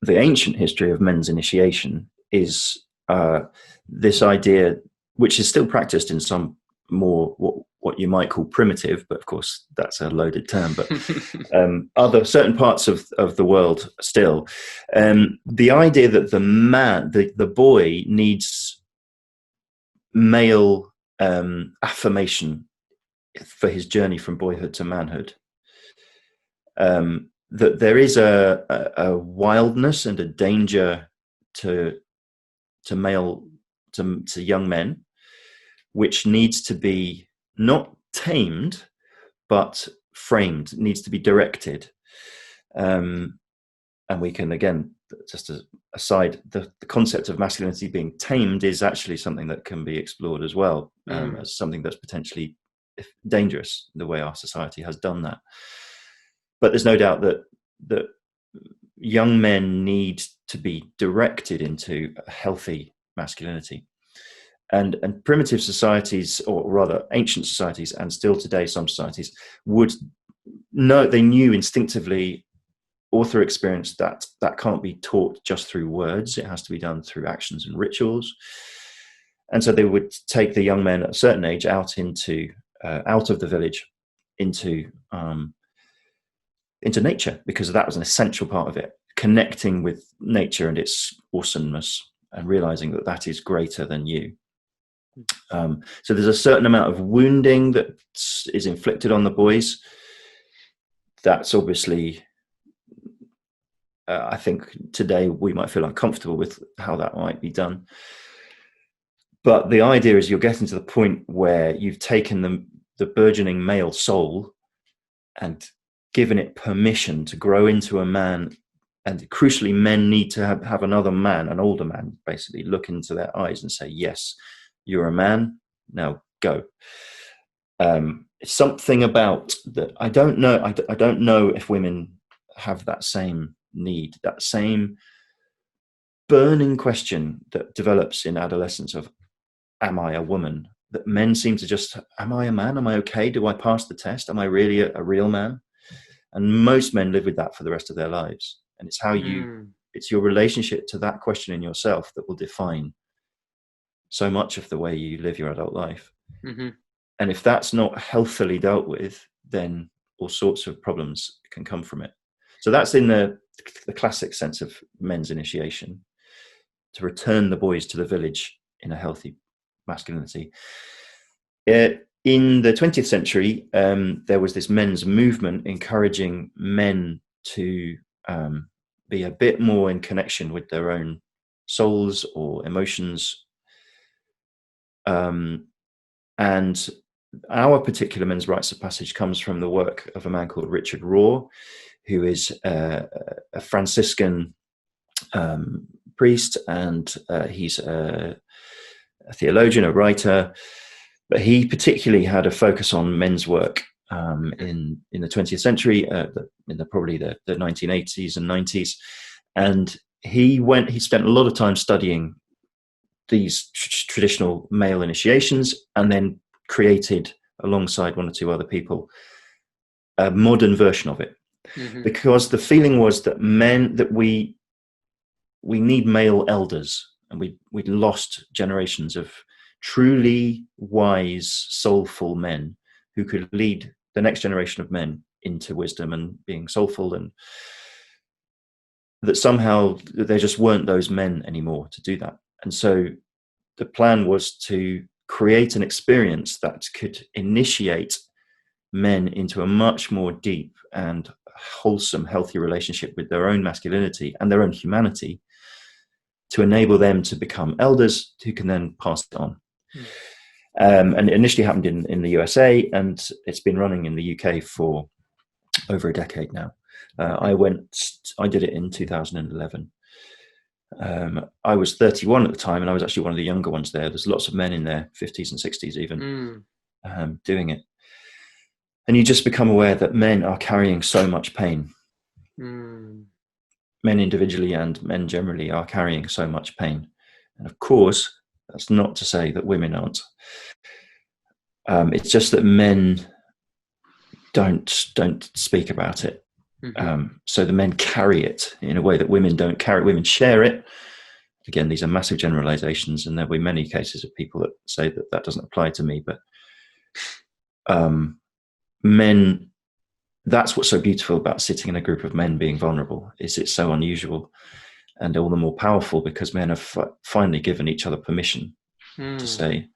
the ancient history of men's initiation is this idea, which is still practiced in some more what you might call primitive, but of course that's a loaded term, but other certain parts of the world still, the idea that the boy needs male affirmation for his journey from boyhood to manhood, that there is a wildness and a danger to young men, which needs to be not tamed, but framed, needs to be directed. And we can, again, just as aside, the concept of masculinity being tamed is actually something that can be explored as well, as something that's potentially dangerous, the way our society has done that. But there's no doubt that young men need to be directed into a healthy masculinity. And primitive societies, or rather ancient societies, and still today some societies, they knew instinctively or through experience that can't be taught just through words. It has to be done through actions and rituals. And so they would take the young men at a certain age out of the village into nature, because that was an essential part of it, connecting with nature and its awesomeness and realizing that is greater than you. So there's a certain amount of wounding that is inflicted on the boys. That's obviously, I think today we might feel uncomfortable with how that might be done. But the idea is you're getting to the point where you've taken the burgeoning male soul and given it permission to grow into a man. And crucially, men need to have another man, an older man, basically look into their eyes and say, yes, you're a man, now go. It's something about that. I don't know. I don't know if women have that same need, that same burning question that develops in adolescence of, am I a woman? That men seem to just, am I a man? Am I okay? Do I pass the test? Am I really a real man? And most men live with that for the rest of their lives. And it's how it's your relationship to that question in yourself that will define so much of the way you live your adult life. Mm-hmm. And if that's not healthily dealt with, then all sorts of problems can come from it. So that's in the classic sense of men's initiation, to return the boys to the village in a healthy masculinity. In the 20th century, there was this men's movement encouraging men to be a bit more in connection with their own souls or emotions. And our particular men's rites of passage comes from the work of a man called Richard Rohr, who is a Franciscan priest, and he's a theologian, a writer, but he particularly had a focus on men's work in the 20th century, probably the 1980s and 90s, and he spent a lot of time studying these traditional male initiations, and then created, alongside one or two other people, a modern version of it. Mm-hmm. Because the feeling was that we need male elders, and we'd lost generations of truly wise, soulful men who could lead the next generation of men into wisdom and being soulful, and that somehow there just weren't those men anymore to do that. And so the plan was to create an experience that could initiate men into a much more deep and wholesome, healthy relationship with their own masculinity and their own humanity, to enable them to become elders who can then pass it on. And it initially happened in the USA, and it's been running in the UK for over a decade now. I did it in 2011. I was 31 at the time, and I was actually one of the younger ones there. There's lots of men in their 50s and 60s even doing it. And you just become aware that men are carrying so much pain. Men individually and men generally are carrying so much pain. And of course, that's not to say that women aren't. It's just that men don't speak about it. Mm-hmm. So the men carry it in a way that women don't carry. Women share it. Again, these are massive generalizations, and there'll be many cases of people that say that that doesn't apply to me. But men, that's what's so beautiful about sitting in a group of men being vulnerable, is it's so unusual and all the more powerful because men have finally given each other permission to say,